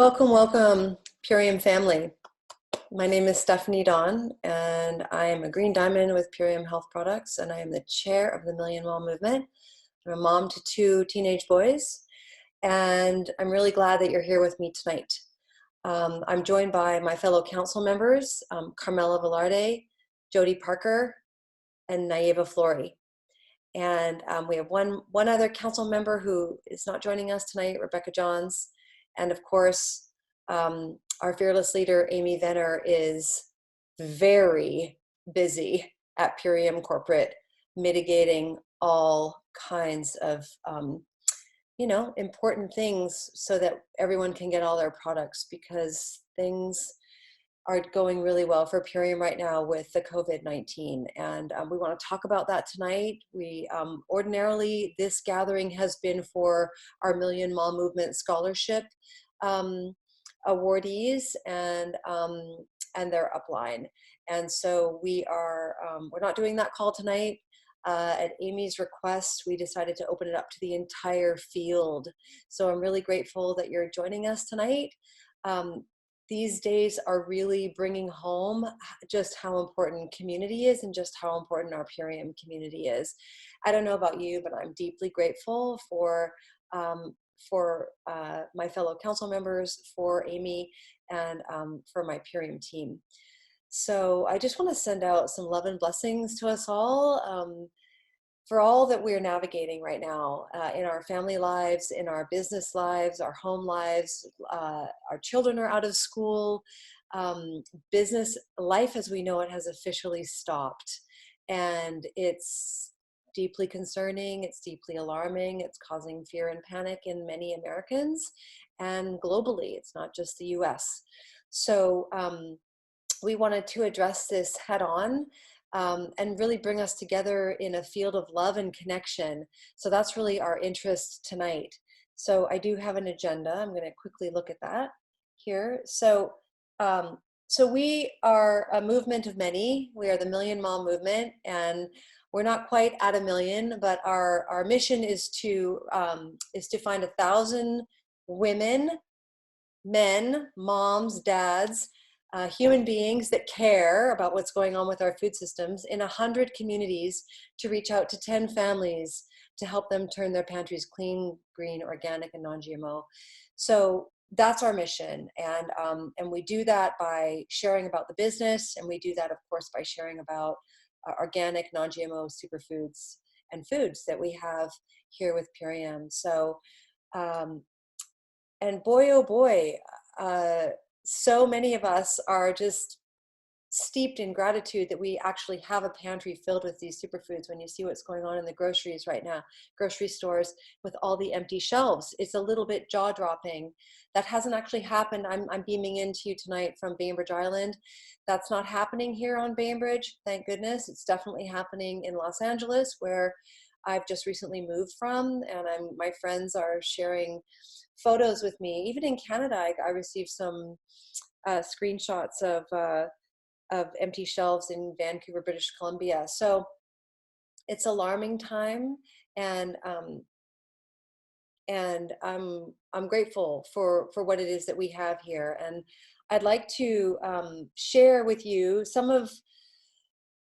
Welcome, welcome, Purium family. My name is Stephanie Dawn, and I am a Green Diamond with Purium Health Products, and I am the chair of the Million Mile Movement. I'm a mom to two teenage boys, and I'm really glad that you're here with me tonight. I'm joined by my fellow council members, Carmela Velarde, Jody Parker, and Naiva Flory. And we have one other council member who is not joining us tonight, Rebecca Johns. And of course, our fearless leader, Amy Venner, is very busy at Purium Corporate, mitigating all kinds of important things so that everyone can get all their products, because things are going really well for Purium right now with the COVID-19. And we want to talk about that tonight. We ordinarily, this gathering has been for our Million Mile Movement Scholarship awardees and their upline. And so we're not doing that call tonight. At Amy's request, we decided to open it up to the entire field. So I'm really grateful that you're joining us tonight. These days are really bringing home just how important community is and just how important our Purium community is. I don't know about you, but I'm deeply grateful for my fellow council members, for Amy, and for my Purium team. So I just want to send out some love and blessings to us all. For all that we're navigating right now in our family lives, in our business lives, our home lives, our children are out of school, business life as we know it has officially stopped. And it's deeply concerning, it's deeply alarming, it's causing fear and panic in many Americans and globally, it's not just the US. So we wanted to address this head on. And really bring us together in a field of love and connection. So that's really our interest tonight. So I do have an agenda. I'm going to quickly look at that here. So we are a movement of many. We are the Million Mile Movement, and we're not quite at 1 million, but our mission is to find 1,000 women, men, moms, dads, human beings that care about what's going on with our food systems in 100 communities, to reach out to 10 families to help them turn their pantries clean, green, organic, and non-GMO. So that's our mission. And we do that by sharing about the business. And we do that, of course, by sharing about organic, non-GMO superfoods and foods that we have here with Purium. So, and boy, oh boy, so many of us are just steeped in gratitude that we actually have a pantry filled with these superfoods. When you see what's going on in the groceries right now, grocery stores with all the empty shelves, it's a little bit jaw-dropping. That hasn't actually happened. I'm beaming into you tonight from Bainbridge Island. That's not happening here on Bainbridge, thank goodness. It's definitely happening in Los Angeles, where I've just recently moved from, and my friends are sharing photos with me. Even in Canada, I received some screenshots of empty shelves in Vancouver, British Columbia. So it's alarming time, and I'm grateful for what it is that we have here. And I'd like to share with you some of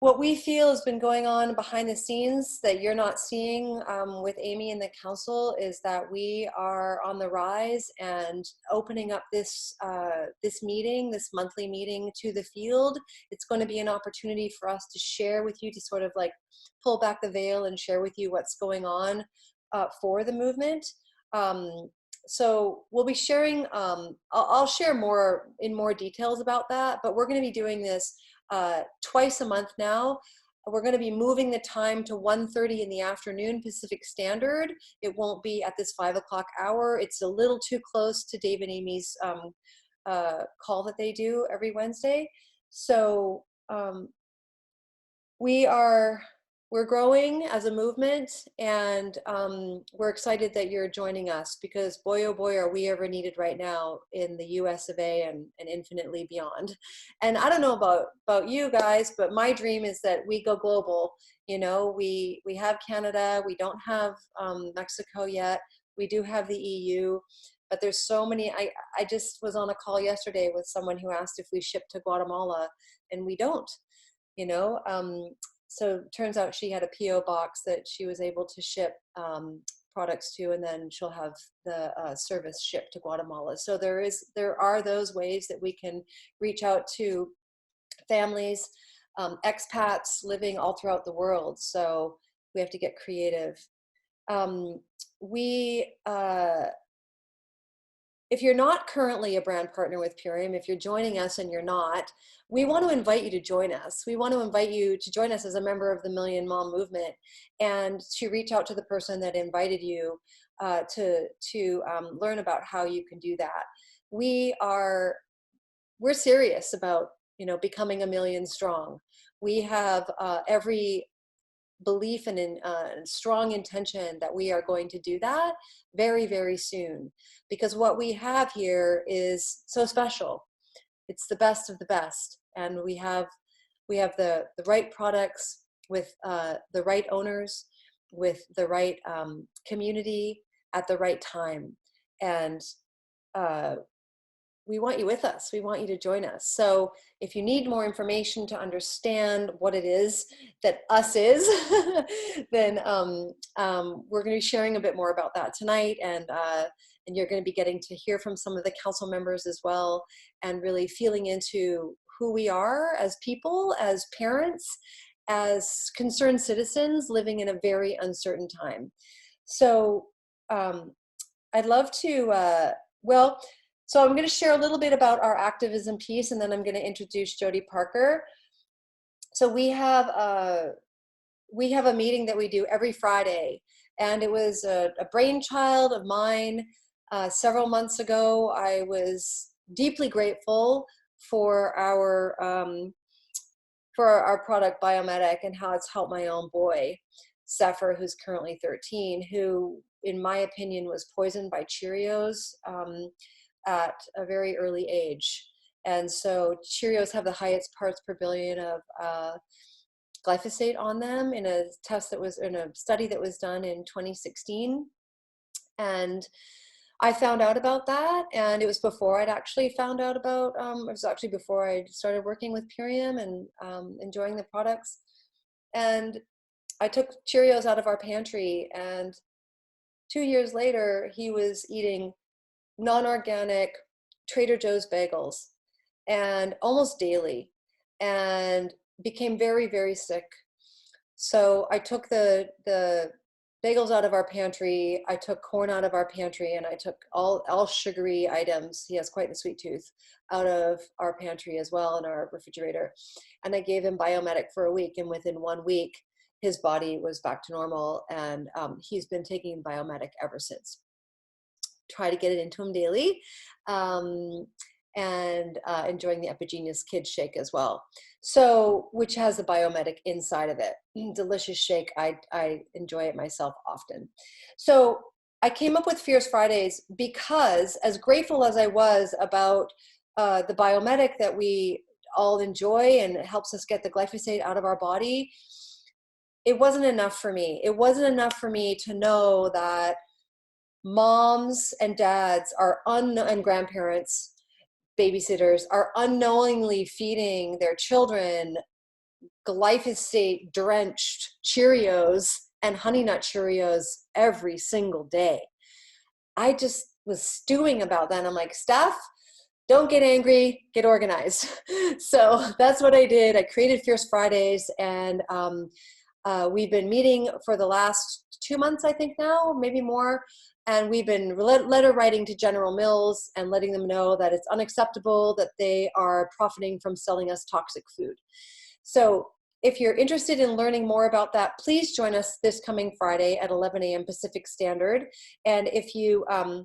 what we feel has been going on behind the scenes that you're not seeing with Amy and the council, is that we are on the rise and opening up this meeting, this monthly meeting, to the field. It's going to be an opportunity for us to share with you, to sort of like pull back the veil and share with you what's going on for the movement. So we'll be sharing, I'll share more details about that, but we're going to be doing this twice a month now. We're going to be moving the time to 1:30 in the afternoon Pacific Standard. It won't be at this 5 o'clock hour. It's a little too close to Dave and Amy's call that they do every Wednesday. So we're growing as a movement, and we're excited that you're joining us, because boy, oh boy, are we ever needed right now in the US of A and infinitely beyond. And I don't know about you guys, but my dream is that we go global. You know, we have Canada, we don't have Mexico yet, we do have the EU, but there's so many. I just was on a call yesterday with someone who asked if we ship to Guatemala, and we don't, you know. So it turns out she had a PO box that she was able to ship products to, and then she'll have the service shipped to Guatemala. So there are those ways that we can reach out to families, expats living all throughout the world. So we have to get creative. If you're not currently a brand partner with Purium, if you're joining us and you're not, we want to invite you to join us. We want to invite you to join us as a member of the Million Mom Movement, and to reach out to the person that invited you to learn about how you can do that. We're serious about, you know, becoming a million strong. We have every belief and strong intention that we are going to do that very, very soon, because what we have here is so special. It's the best of the best, and we have the right products with the right owners, with the right community at the right time, and we want you with us. We want you to join us. So if you need more information to understand what it is that us is, then we're going to be sharing a bit more about that tonight. And you're going to be getting to hear from some of the council members as well, and really feeling into who we are as people, as parents, as concerned citizens living in a very uncertain time. So I'd love to, so I'm going to share a little bit about our activism piece, and then I'm going to introduce Jody Parker. So we have a meeting that we do every Friday, and it was a brainchild of mine several months ago. I was deeply grateful for our product Biomedic, and how it's helped my own boy, Zephyr, who's currently 13, who, in my opinion, was poisoned by Cheerios at a very early age. And so Cheerios have the highest parts per billion of glyphosate on them in a study that was done in 2016. And I found out about that, and it was before I'd actually found out about, it was actually before I started working with Purium and enjoying the products. And I took Cheerios out of our pantry, and 2 years later, he was eating non-organic Trader Joe's bagels, and almost daily, and became very, very sick. So I took the bagels out of our pantry, I took corn out of our pantry, and I took all sugary items, he has quite the sweet tooth, out of our pantry as well, in our refrigerator. And I gave him Biomedic for a week, and within 1 week, his body was back to normal, and he's been taking Biomedic ever since. Try to get it into him daily, and enjoying the Epigenius Kids Shake as well. So, which has the Biomedic inside of it. Delicious shake. I enjoy it myself often. So I came up with Fierce Fridays because, as grateful as I was about the Biomedic that we all enjoy, and it helps us get the glyphosate out of our body, it wasn't enough for me. It wasn't enough for me to know that moms and dads and grandparents, babysitters, are unknowingly feeding their children glyphosate drenched Cheerios and Honey Nut Cheerios every single day. I just was stewing about that, and I'm like, Steph, don't get angry, get organized. So that's what I did. I created Fierce Fridays, and we've been meeting for the last 2 months, I think now, maybe more. And we've been letter writing to General Mills and letting them know that it's unacceptable that they are profiting from selling us toxic food. So if you're interested in learning more about that, please join us this coming Friday at 11 a.m. Pacific Standard. And if you are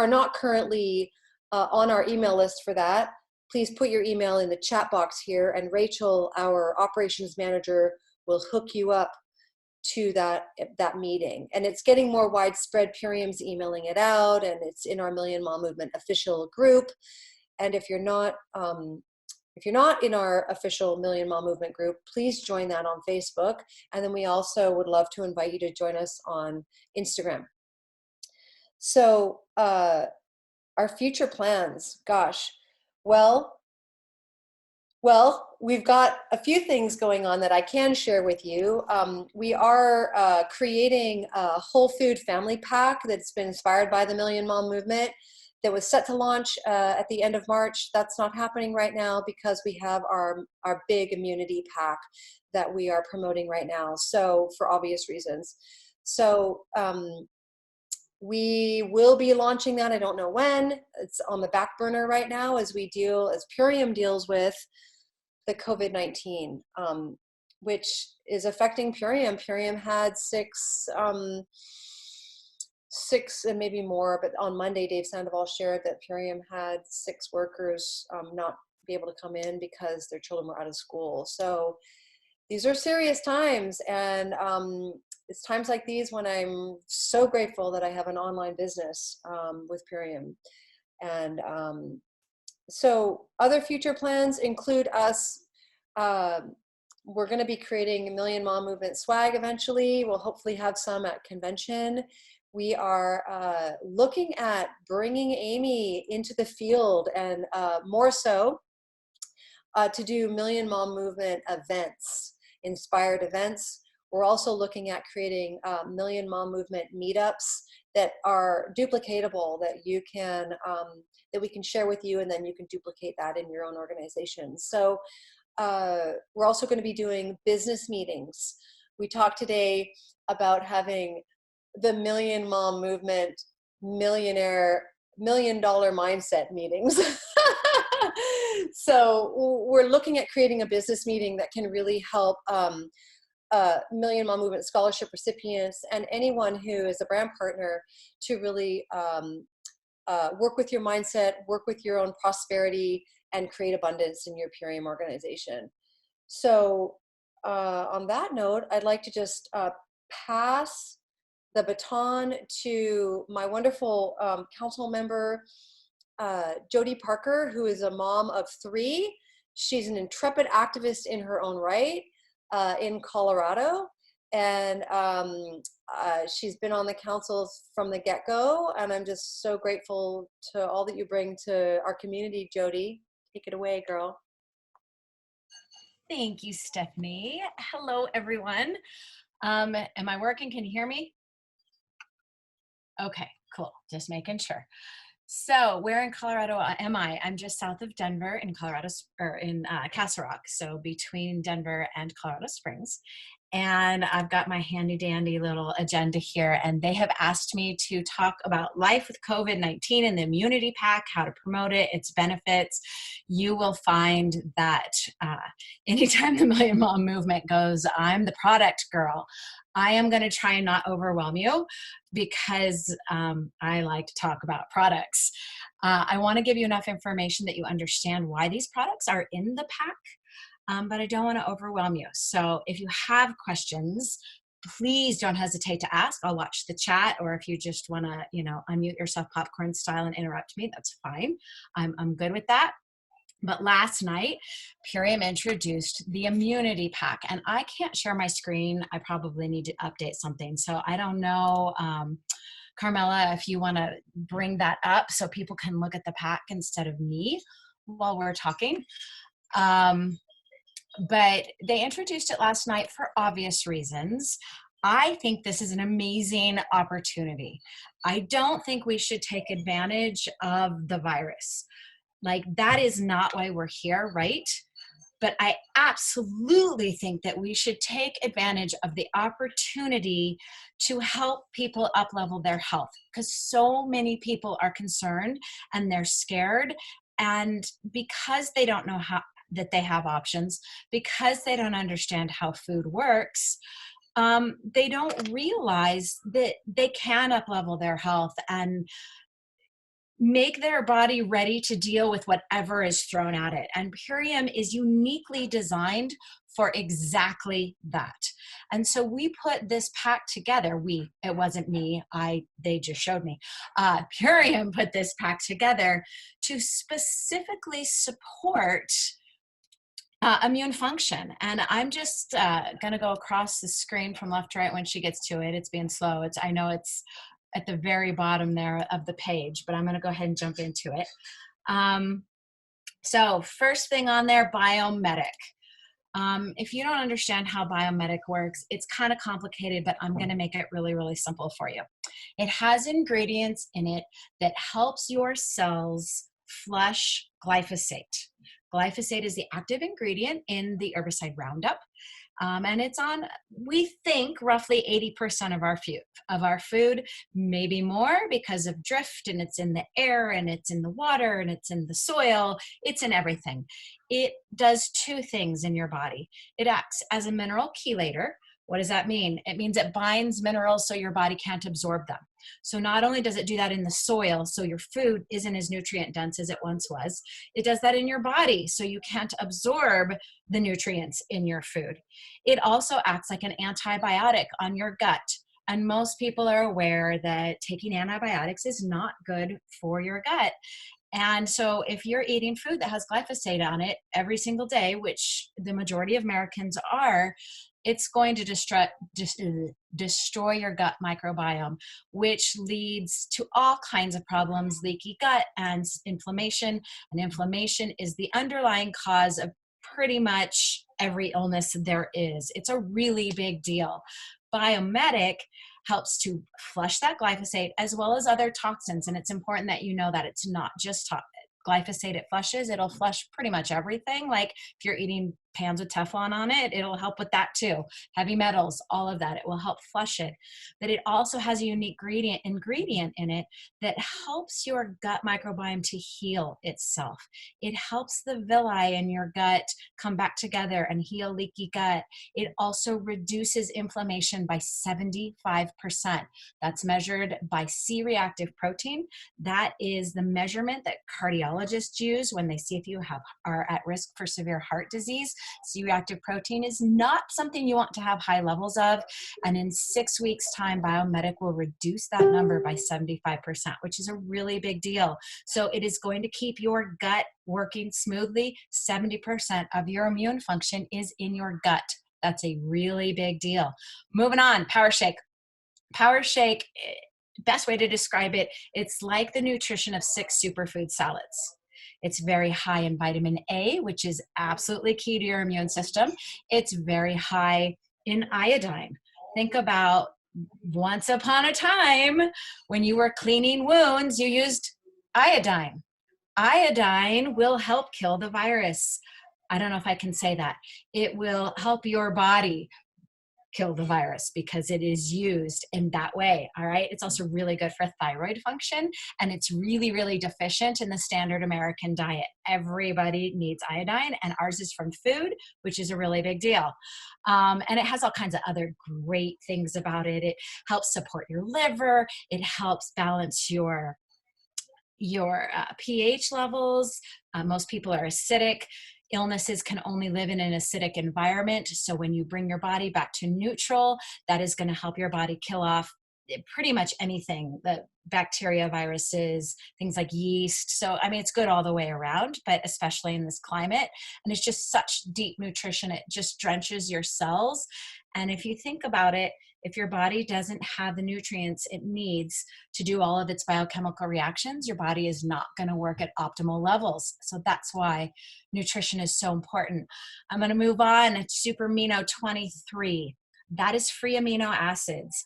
not currently on our email list for that, please put your email in the chat box here, and Rachel, our operations manager, will hook you up to that meeting. And it's getting more widespread. Purium's emailing it out, and it's in our Million Mom Movement official group. And if you're not in our official Million Mom Movement group, please join that on Facebook. And then we also would love to invite you to join us on Instagram. So our future plans, gosh, well, we've got a few things going on that I can share with you. We are creating a whole food family pack that's been inspired by the Million Mom movement that was set to launch at the end of March. That's not happening right now because we have our big immunity pack that we are promoting right now. So for obvious reasons. So we will be launching that. I don't know when. It's on the back burner right now as Purium deals with the COVID-19, which is affecting Purium. Purium had six and maybe more, but on Monday, Dave Sandoval shared that Purium had 6 workers not be able to come in because their children were out of school. So these are serious times, and it's times like these when I'm so grateful that I have an online business with Purium. And so other future plans include us, we're going to be creating a Million Mom Movement swag eventually. We'll hopefully have some at convention. We are looking at bringing Amy into the field, and more so to do Million Mom Movement events, inspired events. We're also looking at creating Million Mom Movement meetups that are duplicatable, that you can that we can share with you, and then you can duplicate that in your own organization. So we're also going to be doing business meetings. We talked today about having the Million Mom Movement $1 million mindset meetings. So we're looking at creating a business meeting that can really help Million Mom Movement scholarship recipients and anyone who is a brand partner to really work with your mindset, work with your own prosperity, and create abundance in your Purium organization. So on that note, I'd like to just pass the baton to my wonderful council member, Jody Parker, who is a mom of 3. She's an intrepid activist in her own right in Colorado. And she's been on the council from the get-go. And I'm just so grateful to all that you bring to our community, Jody. Take it away, girl. Thank you, Stephanie. Hello, everyone. Am I working? Can you hear me? Okay, cool. Just making sure. So where in Colorado am I? I'm just south of Denver in Colorado, or in Castle Rock. So between Denver and Colorado Springs. And I've got my handy dandy little agenda here, and they have asked me to talk about life with COVID-19 and the immunity pack, how to promote it, its benefits. You will find that anytime the Million Mom movement goes, I'm the product girl. I am going to try and not overwhelm you because I like to talk about products. I want to give you enough information that you understand why these products are in the pack. But I don't want to overwhelm you. So if you have questions, please don't hesitate to ask. I'll watch the chat, or if you just want to, unmute yourself popcorn style and interrupt me, that's fine. I'm good with that. But last night, Purium introduced the immunity pack, and I can't share my screen. I probably need to update something. So I don't know, Carmela, if you want to bring that up so people can look at the pack instead of me while we're talking. But they introduced it last night for obvious reasons. I think this is an amazing opportunity. I don't think we should take advantage of the virus. Like, that is not why we're here, right? But I absolutely think that we should take advantage of the opportunity to help people up-level their health, because so many people are concerned and they're scared. And because they don't know that they have options, because they don't understand how food works, they don't realize that they can up-level their health and make their body ready to deal with whatever is thrown at it. And Purium is uniquely designed for exactly that. And so we put this pack together. It wasn't me, they just showed me. Purium put this pack together to specifically support immune function. And I'm just going to go across the screen from left to right when she gets to it. It's being slow. I know it's at the very bottom there of the page, but I'm going to go ahead and jump into it. So first thing on there, Biomedic. If you don't understand how Biomedic works, it's kind of complicated, but I'm going to make it really, really simple for you. It has ingredients in it that helps your cells flush glyphosate. Glyphosate is the active ingredient in the herbicide Roundup. And it's on, we think, roughly 80% of our food, maybe more because of drift, and it's in the air, and it's in the water, and it's in the soil. It's in everything. It does two things in your body. It acts as a mineral chelator. What does that mean? It means it binds minerals so your body can't absorb them. So not only does it do that in the soil, so your food isn't as nutrient dense as it once was, it does that in your body so you can't absorb the nutrients in your food. It also acts like an antibiotic on your gut. And most people are aware that taking antibiotics is not good for your gut. And so if you're eating food that has glyphosate on it every single day, which the majority of Americans are, it's going to destroy your gut microbiome, which leads to all kinds of problems, leaky gut and inflammation. And inflammation is the underlying cause of pretty much every illness there is. It's a really big deal. Biomedic helps to flush that glyphosate as well as other toxins. And it's important that you know that it's not just glyphosate it flushes. It'll flush pretty much everything. Like if you're eating pans with Teflon on it, it'll help with that too. Heavy metals, all of that, it will help flush it. But it also has a unique ingredient in it that helps your gut microbiome to heal itself. It helps the villi in your gut come back together and heal leaky gut. It also reduces inflammation by 75%. That's measured by C-reactive protein. That is the measurement that cardiologists use when they see if you are at risk for severe heart disease. C-reactive protein is not something you want to have high levels of. And in 6 weeks' time, Biomedic will reduce that number by 75%, which is a really big deal. So it is going to keep your gut working smoothly. 70% of your immune function is in your gut. That's a really big deal. Moving on, Power Shake. Power Shake, best way to describe it, it's like the nutrition of 6 superfood salads. It's very high in vitamin A, which is absolutely key to your immune system. It's very high in iodine. Think about once upon a time when you were cleaning wounds, you used iodine. Iodine will help kill the virus. I don't know if I can say that. It will help your body kill the virus because it is used in that way. All right. It's also really good for thyroid function, and it's really, really deficient in the standard American diet. Everybody needs iodine, and ours is from food, which is a really big deal. And it has all kinds of other great things about it. It helps support your liver. It helps balance your pH levels. Most people are acidic. Illnesses can only live in an acidic environment. So when you bring your body back to neutral, that is going to help your body kill off pretty much anything, the bacteria, viruses, things like yeast. So, I mean, it's good all the way around, but especially in this climate. And it's just such deep nutrition. It just drenches your cells. And if you think about it, if your body doesn't have the nutrients it needs to do all of its biochemical reactions, your body is not going to work at optimal levels. So that's why nutrition is so important. I'm going to move on to Super Amino 23. That is free amino acids.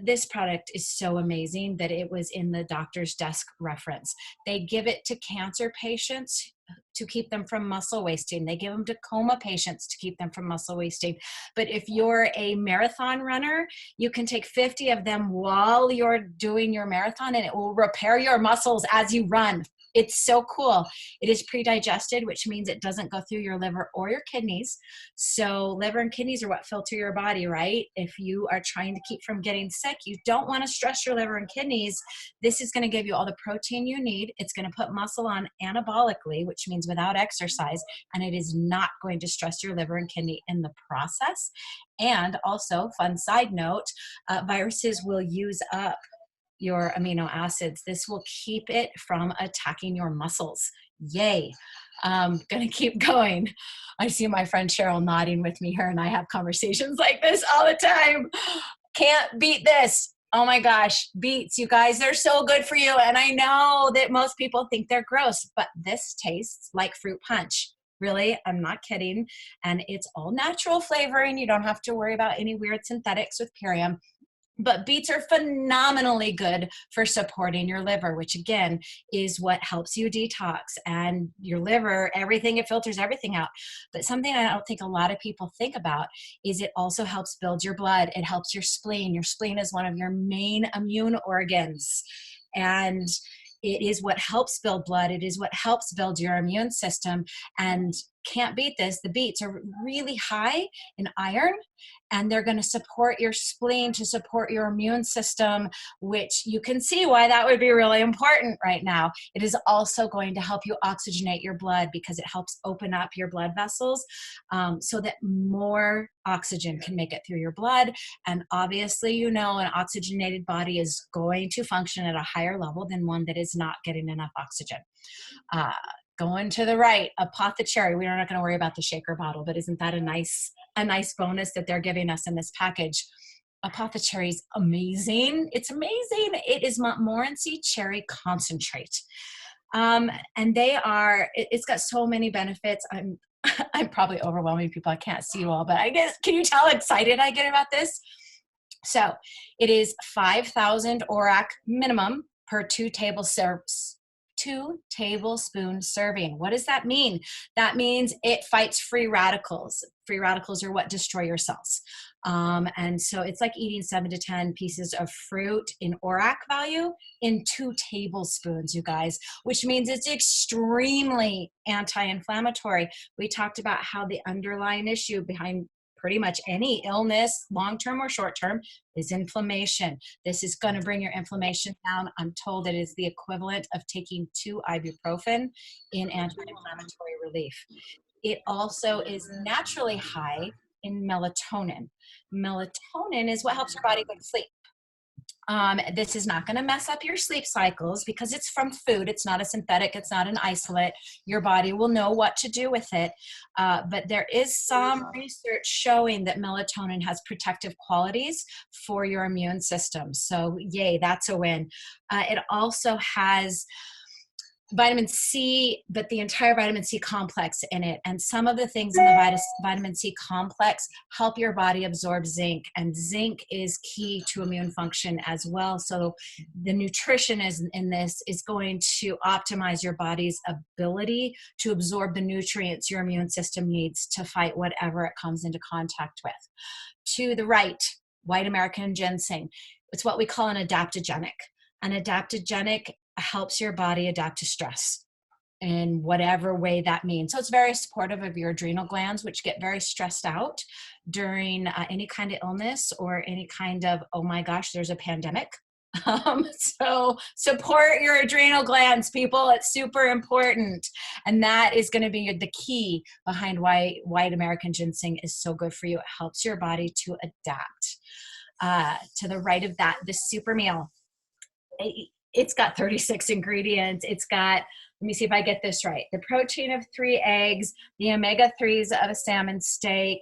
This product is so amazing that it was in the doctor's desk reference. They give it to cancer patients to keep them from muscle wasting. They give them to coma patients to keep them from muscle wasting. But if you're a marathon runner, you can take 50 of them while you're doing your marathon, and it will repair your muscles as you run. It's so cool. It is pre-digested, which means it doesn't go through your liver or your kidneys. So liver and kidneys are what filter your body, right? If you are trying to keep from getting sick, you don't want to stress your liver and kidneys. This is going to give you all the protein you need. It's going to put muscle on anabolically, which means without exercise, and it is not going to stress your liver and kidney in the process. And also, fun side note, viruses will use up your amino acids. This will keep it from attacking your muscles. Yay. Gonna keep going. I see my friend Cheryl nodding with me. Her and I have conversations like this all the time. Can't beat this. Oh my gosh, beets, you guys, they're so good for you. And I know that most people think they're gross, but this tastes like fruit punch. Really, I'm not kidding. And it's all natural flavoring. You don't have to worry about any weird synthetics with Purium. But beets are phenomenally good for supporting your liver, which again is what helps you detox and your liver, everything, it filters everything out. But something I don't think a lot of people think about is it also helps build your blood. It helps your spleen. Your spleen is one of your main immune organs. And it is what helps build blood. It is what helps build your immune system. And can't beat this. The beets are really high in iron, and they're going to support your spleen to support your immune system, which you can see why that would be really important right now. It is also going to help you oxygenate your blood because it helps open up your blood vessels so that more oxygen can make it through your blood. And obviously, you know, an oxygenated body is going to function at a higher level than one that is not getting enough oxygen. Going to the right, Apothecary. We're not going to worry about the shaker bottle, but isn't that a nice bonus that they're giving us in this package? Apothecary is amazing. It's amazing. It is Montmorency cherry concentrate. And it's got so many benefits. I'm probably overwhelming people. I can't see you all, but I guess, can you tell how excited I get about this? So it is 5,000 ORAC minimum per 2 tablespoon serving. What does that mean? That means it fights free radicals. Free radicals are what destroy your cells. And so it's like eating 7 to 10 pieces of fruit in ORAC value in 2 tablespoons, you guys, which means it's extremely anti-inflammatory. We talked about how the underlying issue behind pretty much any illness, long-term or short-term, is inflammation. This is going to bring your inflammation down. I'm told it is the equivalent of taking 2 ibuprofen in anti-inflammatory relief. It also is naturally high in melatonin. Melatonin is what helps your body go to sleep. This is not going to mess up your sleep cycles because it's from food. It's not a synthetic. It's not an isolate. Your body will know what to do with it. But there is some research showing that melatonin has protective qualities for your immune system. So yay, that's a win. It also has vitamin C, but the entire vitamin C complex in it. And some of the things in the vitamin C complex help your body absorb zinc. And zinc is key to immune function as well. So the nutrition in this is going to optimize your body's ability to absorb the nutrients your immune system needs to fight whatever it comes into contact with. To the right, white American ginseng. It's what we call an adaptogenic. An adaptogenic helps your body adapt to stress in whatever way that means. So it's very supportive of your adrenal glands, which get very stressed out during any kind of illness or any kind of, oh my gosh, there's a pandemic. So support your adrenal glands, people. It's super important. And that is going to be the key behind why white American ginseng is so good for you. It helps your body to adapt. To the right of that, the super meal. It's got 36 ingredients. It's got, let me see if I get this right, the protein of 3 eggs, the omega-3s of a salmon steak,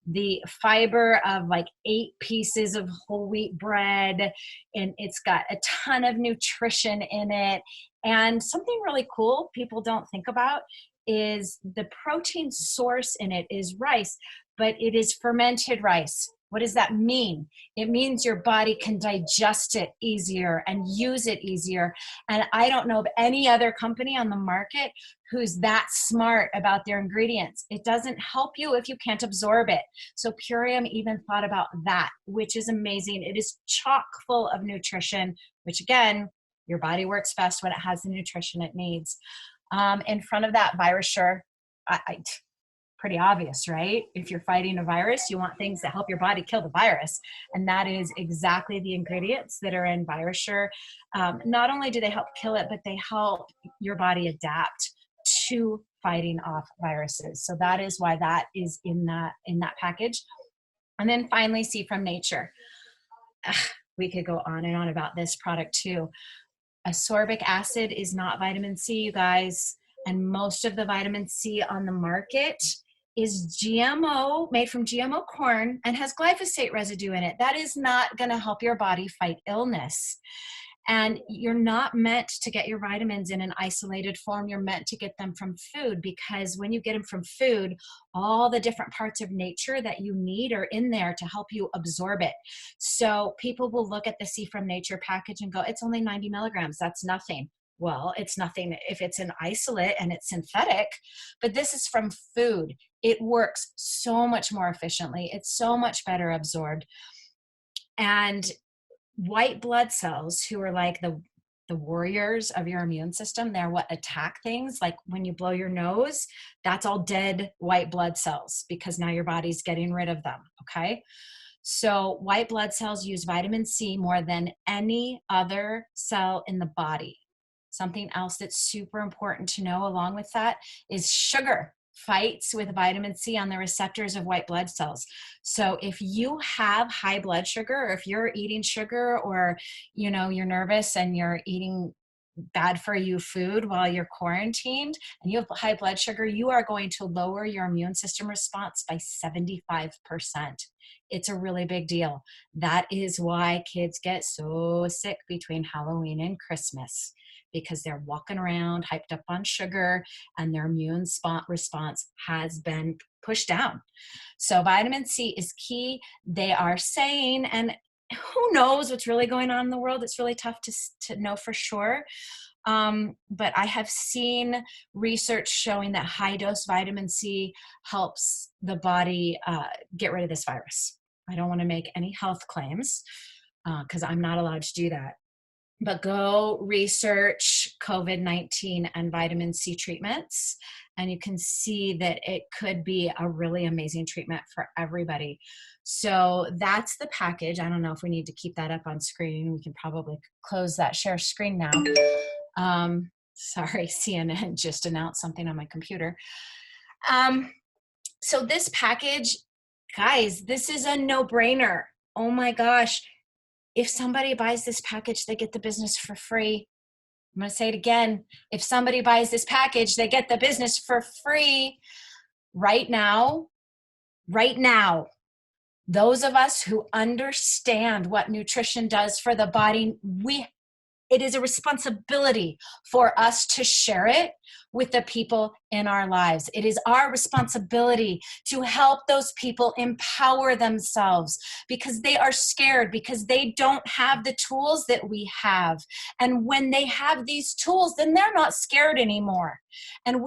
the fiber of like 8 pieces of whole wheat bread, and it's got a ton of nutrition in it. And something really cool people don't think about is the protein source in it is rice, but it is fermented rice. What does that mean? It means your body can digest it easier and use it easier. And I don't know of any other company on the market who's that smart about their ingredients. It doesn't help you if you can't absorb it. So Purium even thought about that, which is amazing. It is chock full of nutrition, which again, your body works best when it has the nutrition it needs. In front of that, VirusSure, pretty obvious, right? If you're fighting a virus, you want things that help your body kill the virus. And that is exactly the ingredients that are in VirusSure. Not only do they help kill it, but they help your body adapt to fighting off viruses. So that is why that is in that package. And then finally, See from Nature. We could go on and on about this product too. Ascorbic acid is not vitamin C, you guys. And most of the vitamin C on the market is GMO, made from GMO corn, and has glyphosate residue in it. That is not going to help your body fight illness. And you're not meant to get your vitamins in an isolated form. You're meant to get them from food, because when you get them from food, all the different parts of nature that you need are in there to help you absorb it. So people will look at the See from Nature package and go, it's only 90 milligrams. That's nothing. Well, it's nothing if it's an isolate and it's synthetic, but this is from food. It works so much more efficiently. It's so much better absorbed. And white blood cells, who are like the warriors of your immune system, they're what attack things. Like when you blow your nose, that's all dead white blood cells, because now your body's getting rid of them. Okay. So white blood cells use vitamin C more than any other cell in the body. Something else that's super important to know along with that is sugar fights with vitamin C on the receptors of white blood cells. So if you have high blood sugar, or if you're eating sugar, or you're nervous and you're eating bad for you food while you're quarantined and you have high blood sugar, you are going to lower your immune system response by 75%. It's a really big deal. That is why kids get so sick between Halloween and Christmas, because they're walking around hyped up on sugar and their immune response has been pushed down. So vitamin C is key. They are saying, and who knows what's really going on in the world? It's really tough to know for sure. But I have seen research showing that high dose vitamin C helps the body get rid of this virus. I don't want to make any health claims because I'm not allowed to do that. But go research COVID-19 and vitamin C treatments, and you can see that it could be a really amazing treatment for everybody. So that's the package. I don't know if we need to keep that up on screen. We can probably close that share screen now. Sorry, CNN just announced something on my computer. So this package, guys, this is a no-brainer. Oh my gosh. If somebody buys this package, they get the business for free. I'm going to say it again. If somebody buys this package, they get the business for free. Right now, those of us who understand what nutrition does for the body, it is a responsibility for us to share it with the people in our lives. It is our responsibility to help those people empower themselves, because they are scared, because they don't have the tools that we have. And when they have these tools, then they're not scared anymore. And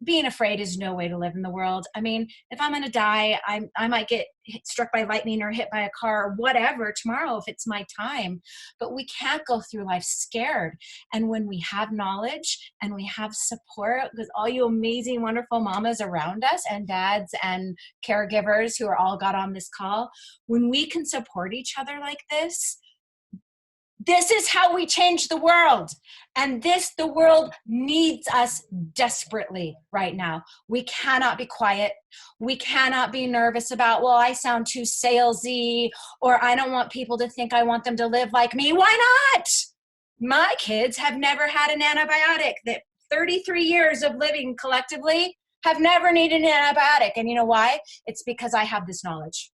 being afraid is no way to live in the world. I mean, if I'm going to die, I might get struck by lightning or hit by a car or whatever tomorrow if it's my time. But we can't go through life scared. And when we have knowledge and we have support, because all you amazing, wonderful mamas around us, and dads and caregivers who are all got on this call, when we can support each other like this is how we change the world. And the world needs us desperately right now. We cannot be quiet. We cannot be nervous about, well, I sound too salesy, or I don't want people to think I want them to live like me. Why not? My kids have never had an antibiotic. That 33 years of living collectively have never needed an antibiotic. And you know why? It's because I have this knowledge.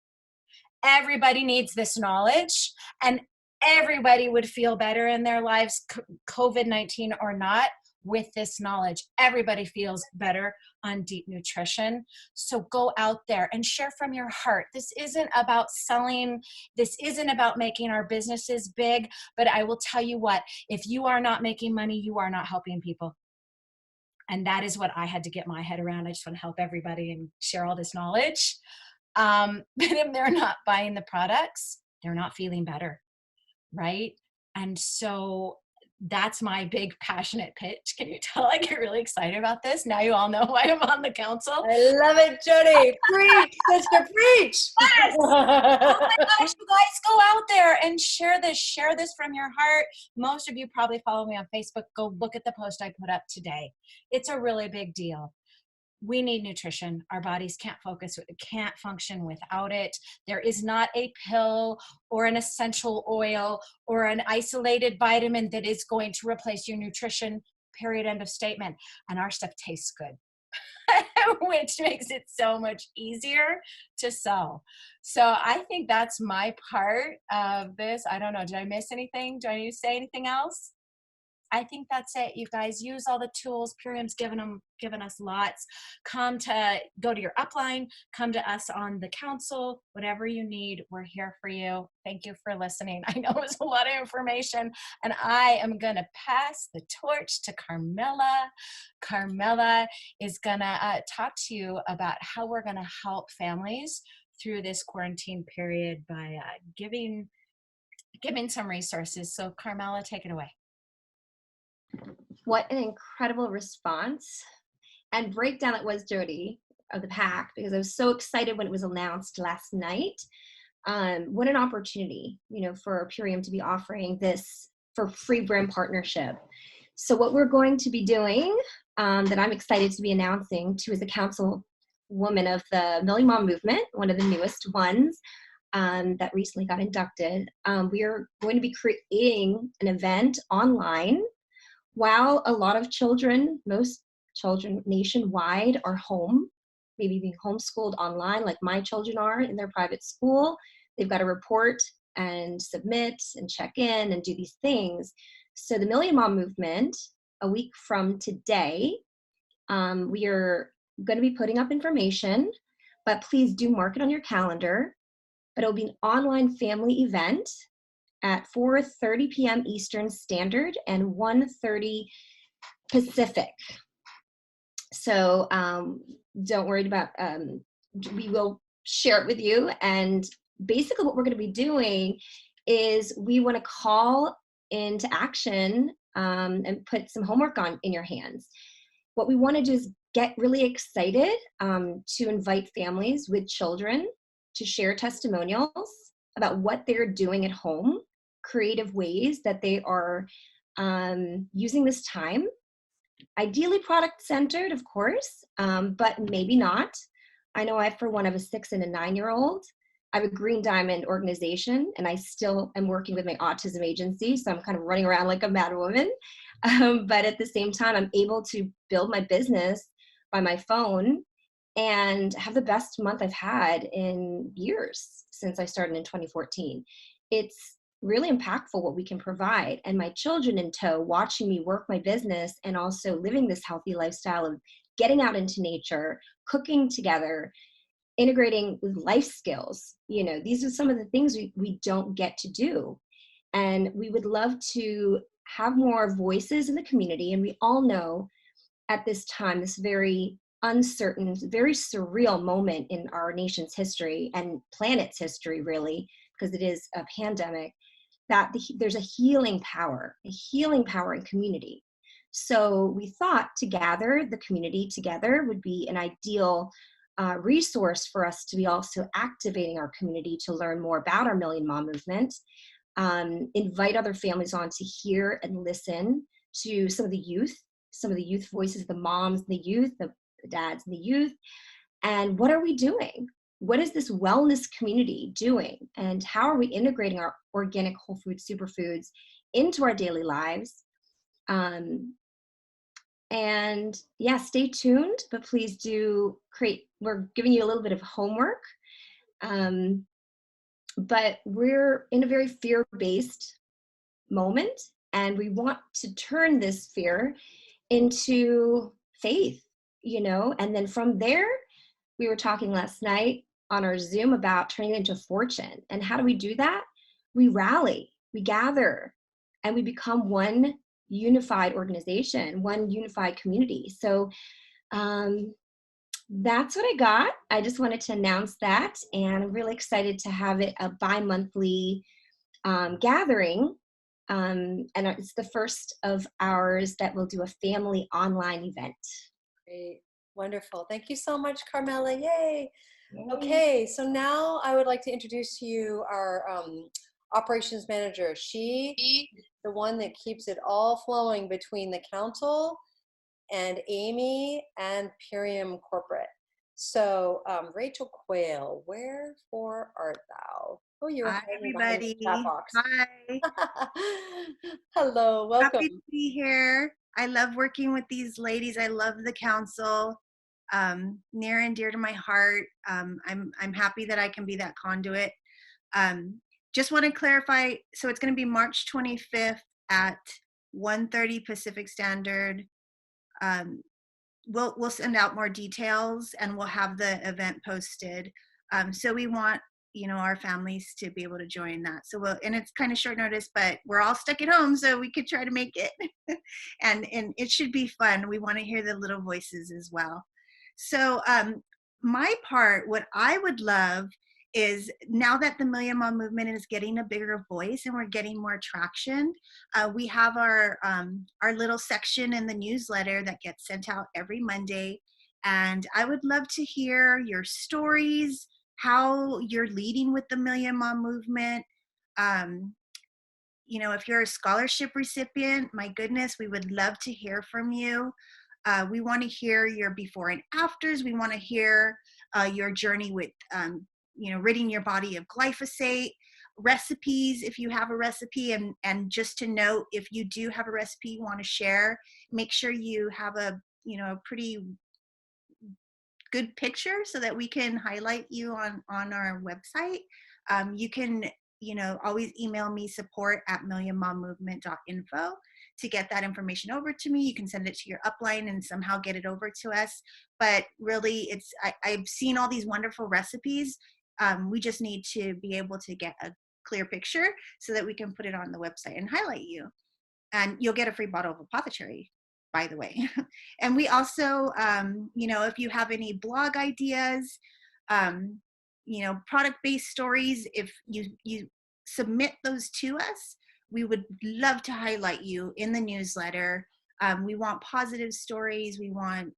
Everybody needs this knowledge, and everybody would feel better in their lives, COVID-19 or not, with this knowledge. Everybody feels better on deep nutrition. So go out there and share from your heart. This isn't about selling. This isn't about making our businesses big. But I will tell you what, if you are not making money, you are not helping people. And that is what I had to get my head around. I just want to help everybody and share all this knowledge. But if they're not buying the products, they're not feeling better. Right? And so that's my big passionate pitch. Can you tell I get really excited about this? Now you all know why I'm on the council. I love it, Jody. Preach, sister, preach. Yes. Oh my gosh, you guys, go out there and share this. Share this from your heart. Most of you probably follow me on Facebook. Go look at the post I put up today. It's a really big deal. We need nutrition. Our bodies can't function without it. There is not a pill or an essential oil or an isolated vitamin that is going to replace your nutrition, period, end of statement. And our stuff tastes good. which makes it so much easier to sell. So I think that's my part of this. I don't know. Did I miss anything? Do I need to say anything else? I think that's it. You guys use all the tools. Purium's given us lots. Go to your upline, come to us on the council, whatever you need, we're here for you. Thank you for listening. I know it was a lot of information, and I am gonna pass the torch to Carmela. Carmela is gonna talk to you about how we're gonna help families through this quarantine period by giving some resources. So Carmela, take it away. What an incredible response and breakdown it was, Jody, of the pack, because I was so excited when it was announced last night. What an opportunity, for Purium to be offering this for free brand partnership. So what we're going to be doing, that I'm excited to be announcing to as a councilwoman of the Million Mom Movement, one of the newest ones, that recently got inducted, we are going to be creating an event online. While a lot of children, most children nationwide are home, maybe being homeschooled online like my children are in their private school, they've got to report and submit and check in and do these things. So the Million Mom Movement, a week from today, we are going to be putting up information, but please do mark it on your calendar. But it'll be an online family event at 4:30 p.m. Eastern Standard and 1:30 Pacific. So don't worry about, we will share it with you. And basically what we're going to be doing is we want to call into action and put some homework in your hands. What we want to do is get really excited to invite families with children to share testimonials about what they're doing at home, creative ways that they are using this time. Ideally product-centered, of course, but maybe not. I know for one, I have a 6 and a 9-year-old. I have a Green Diamond organization, and I still am working with my autism agency, so I'm kind of running around like a mad woman. But at the same time, I'm able to build my business by my phone and have the best month I've had in years since I started in 2014. It's really impactful what we can provide, and my children in tow, watching me work my business and also living this healthy lifestyle of getting out into nature, cooking together, integrating life skills. These are some of the things we don't get to do. And we would love to have more voices in the community. And we all know at this time, this very uncertain, very surreal moment in our nation's history and planet's history, really, because it is a pandemic, that there's a healing power in community. So we thought to gather the community together would be an ideal resource for us to be also activating our community to learn more about our Million Mom Movement, invite other families on to hear and listen to some of the youth voices, the moms, the youth, the dads and the youth. And what are we doing? What is this wellness community doing? And how are we integrating our organic whole food superfoods into our daily lives? And yeah, stay tuned, but please do we're giving you a little bit of homework. But we're in a very fear-based moment, and we want to turn this fear into faith, and then from there, we were talking last night on our Zoom about turning it into fortune. And how do we do that? We rally, we gather, and we become one unified organization, one unified community. So that's what I got. I just wanted to announce that, and I'm really excited to have it a bi-monthly gathering. And it's the first of ours that will do a family online event. Great. Wonderful. Thank you so much, Carmela. Yay. Okay, so now I would like to introduce to you our operations manager. She is the one that keeps it all flowing between the council and Amy and Purium Corporate. So Rachel Quayle, wherefore art thou? Oh, you're Hi, everybody. Hi. Hello, welcome. Happy to be here. I love working with these ladies. I love the council. near and dear to my heart. I'm happy that I can be that conduit. Just want to clarify, so it's going to be March 25th at 1:30 Pacific Standard. We'll send out more details and we'll have the event posted. So we want, our families to be able to join that. So and it's kind of short notice, but we're all stuck at home, so we could try to make it. and it should be fun. We want to hear the little voices as well. So my part, what I would love is, now that the Million Mom movement is getting a bigger voice and we're getting more traction, we have our little section in the newsletter that gets sent out every Monday. And I would love to hear your stories, how you're leading with the Million Mom movement. If you're a scholarship recipient, my goodness, we would love to hear from you. We want to hear your before and afters. We want to hear your journey with, ridding your body of glyphosate, recipes, if you have a recipe. And just to note, if you do have a recipe you want to share, make sure you have a pretty good picture so that we can highlight you on our website. You can always email me, support@millionmommovement.info, to get that information over to me. You can send it to your upline and somehow get it over to us. But really, I've seen all these wonderful recipes. We just need to be able to get a clear picture so that we can put it on the website and highlight you. And you'll get a free bottle of Apothecary, by the way. And we also, if you have any blog ideas, product-based stories, if you submit those to us, we would love to highlight you in the newsletter. We want positive stories. We want,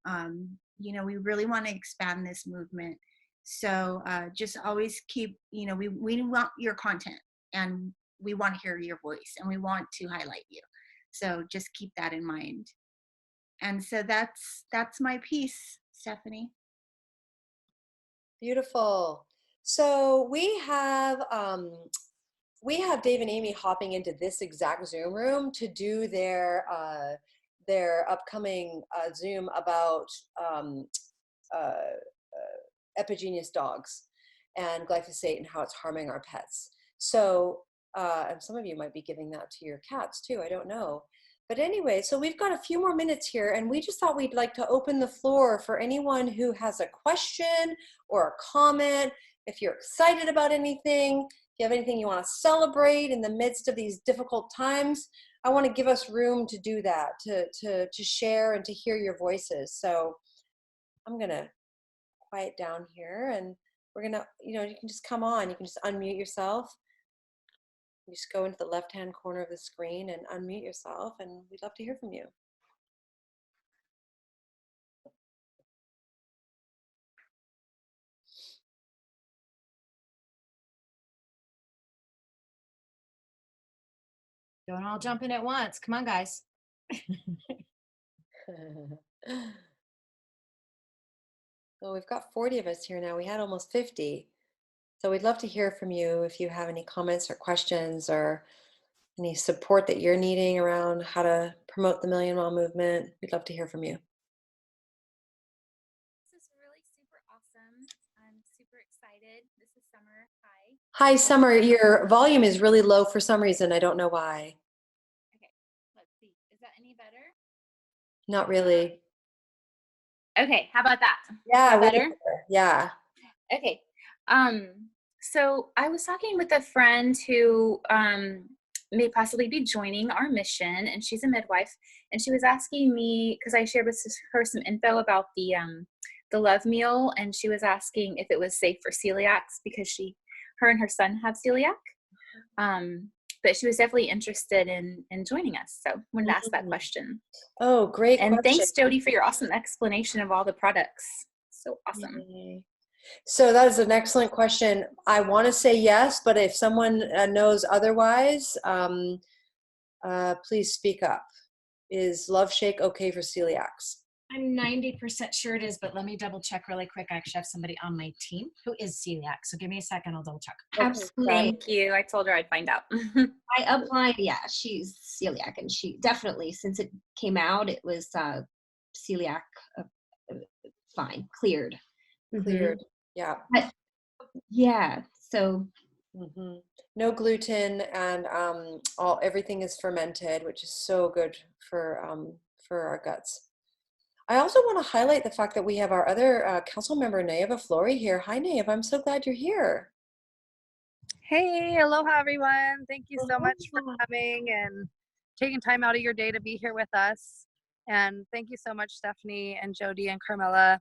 we really want to expand this movement. So just always keep, we want your content, and we want to hear your voice, and we want to highlight you. So just keep that in mind. And so that's my piece, Stephanie. Beautiful. So we have Dave and Amy hopping into this exact Zoom room to do their upcoming Zoom about Epigenius dogs and glyphosate and how it's harming our pets. So, and some of you might be giving that to your cats too, I don't know. But anyway, so we've got a few more minutes here, and we just thought we'd like to open the floor for anyone who has a question or a comment. If you're excited about anything, if you have anything you want to celebrate in the midst of these difficult times, I want to give us room to do that, to share and to hear your voices. So I'm going to quiet down here, and we're going to, you can just come on. You can just unmute yourself. You just go into the left-hand corner of the screen and unmute yourself, and we'd love to hear from you. Don't all jump in at once. Come on, guys. Well, we've got 40 of us here now. We had almost 50. So we'd love to hear from you if you have any comments or questions or any support that you're needing around how to promote the Million Mom movement. We'd love to hear from you. This is really super awesome. I'm super excited. This is Summer. Hi. Hi, Summer. Your volume is really low for some reason. I don't know why. Okay, let's see. Is that any better? Not really. Okay, how about that? Yeah, better? Yeah. Okay. So I was talking with a friend who may possibly be joining our mission, and she's a midwife, and she was asking me, because I shared with her some info about the Love Meal, and she was asking if it was safe for celiacs because her and her son have celiac. But she was definitely interested in joining us, so wanted to ask that question. Oh, great and question. Thanks, Jody, for your awesome explanation of all the products. So awesome. Yay. So that is an excellent question. I want to say yes, but if someone knows otherwise, please speak up. Is Love Shake okay for celiacs? I'm 90% sure it is, but let me double check really quick. I actually have somebody on my team who is celiac. So give me a second, I'll double check. Absolutely. Thank you. I told her I'd find out. I applied, yeah, she's celiac, and she definitely, since it came out, it was celiac fine, cleared. Cleared. Yeah. But, yeah. So hmm No gluten, and everything is fermented, which is so good for our guts. I also want to highlight the fact that we have our other council member, Nayeva Flory, here. Hi, Nayeva. I'm so glad you're here. Hey, aloha everyone. Thank you so much for Aloha. coming and taking time out of your day to be here with us. And thank you so much, Stephanie and Jody and Carmela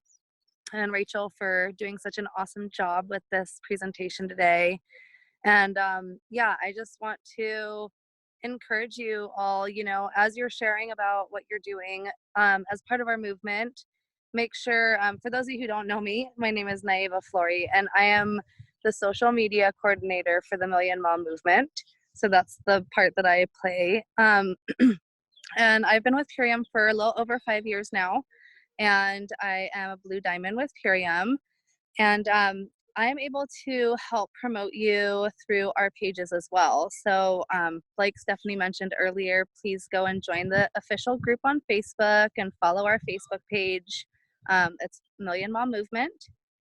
and Rachel, for doing such an awesome job with this presentation today. And yeah, I just want to encourage you all, you know, as you're sharing about what you're doing as part of our movement, make sure, for those of you who don't know me, my name is Nayeva Flory, and I am the social media coordinator for the Million Mom Movement. So that's the part that I play. And I've been with Purium for a little over 5 years now, and I am a Blue Diamond with Purium. And I am able to help promote you through our pages as well. So like Stephanie mentioned earlier, please go and join the official group on Facebook and follow our Facebook page. It's Million Mom Movement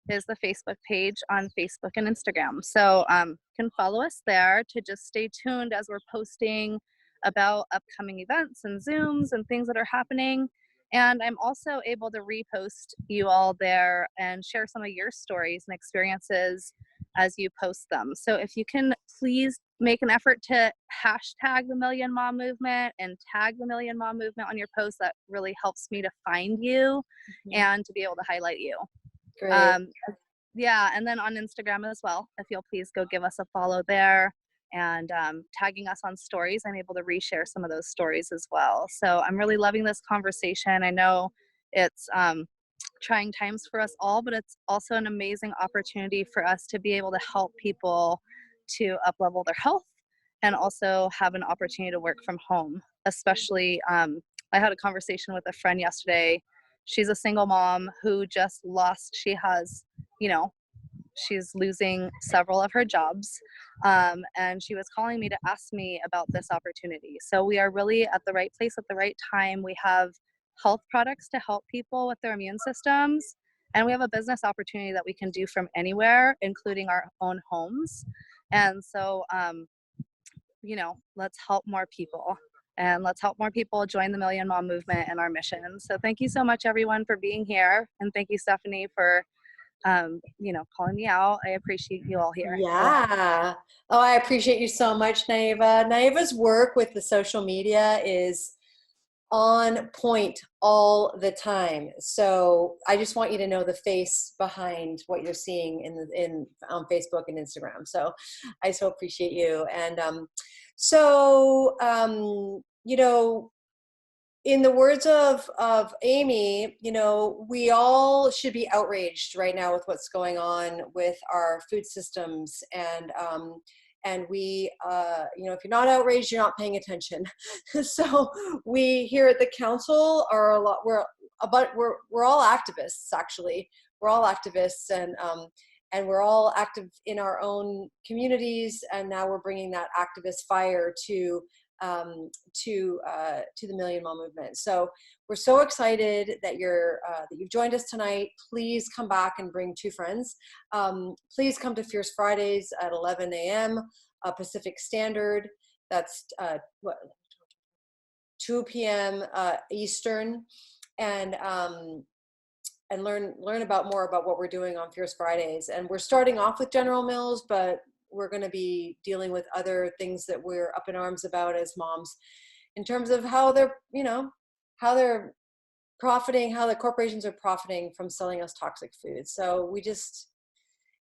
is the Facebook page on Facebook and Instagram. So you can follow us there to just stay tuned as we're posting about upcoming events and Zooms and things that are happening. And I'm also able to repost you all there and share some of your stories and experiences as you post them. So if you can please make an effort to hashtag the Million Mom Movement and tag the Million Mom Movement on your post, that really helps me to find you and to be able to highlight you. Great. Yeah, and then on Instagram as well, if you'll please go give us a follow there. And tagging us on stories, I'm able to reshare some of those stories as well. So I'm really loving this conversation. I know it's trying times for us all, but it's also an amazing opportunity for us to be able to help people to up-level their health and also have an opportunity to work from home. Especially, I had a conversation with a friend yesterday. She's a single mom who just lost, she has, you know, she's losing several of her jobs, and she was calling me to ask me about this opportunity. So we are really at the right place at the right time. We have health products to help people with their immune systems, and we have a business opportunity that we can do from anywhere, including our own homes. And so you know, let's help more people, and let's help more people join the Million Mom Movement and our mission. So thank you so much everyone for being here, and thank you Stephanie for you know, calling me out. I appreciate you all here. Yeah. Oh, I appreciate you so much, Nayeva. Nayeva's work with the social media is on point all the time. So I just want you to know the face behind what you're seeing in on Facebook and Instagram. So I so appreciate you. And you know, in the words of Amy, you know, we all should be outraged right now with what's going on with our food systems, and we, you know, if you're not outraged, you're not paying attention. So we here at the council are a lot. We're all activists. Actually, we're all activists, and we're all active in our own communities. And now we're bringing that activist fire to the Million Mom Movement. So we're so excited that you've joined us tonight. Please come back and bring 2 friends. Please come to Fierce Fridays at 11 a.m. Pacific Standard. That's 2 p.m. Eastern, and learn about more about what we're doing on Fierce Fridays. And we're starting off with General Mills, but we're going to be dealing with other things that we're up in arms about as moms, in terms of how they're, you know, how they're profiting, how the corporations are profiting from selling us toxic food. So we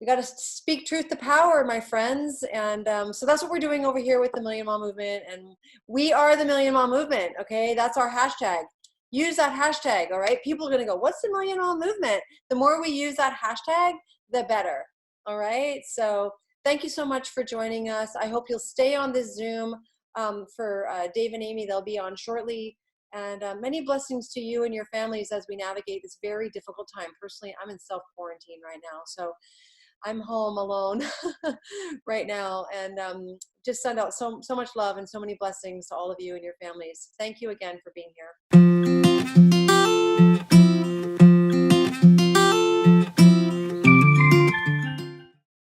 got to speak truth to power, my friends. And so that's what we're doing over here with the Million Mom Movement. And we are the Million Mom Movement. Okay. That's our hashtag. Use that hashtag. All right. People are going to go, what's the Million Mom Movement? The more we use that hashtag, the better. All right. So thank you so much for joining us. I hope you'll stay on this Zoom for Dave and Amy. They'll be on shortly. And many blessings to you and your families as we navigate this very difficult time. Personally, I'm in self-quarantine right now. So I'm home alone right now. And just send out so much love and so many blessings to all of you and your families. Thank you again for being here.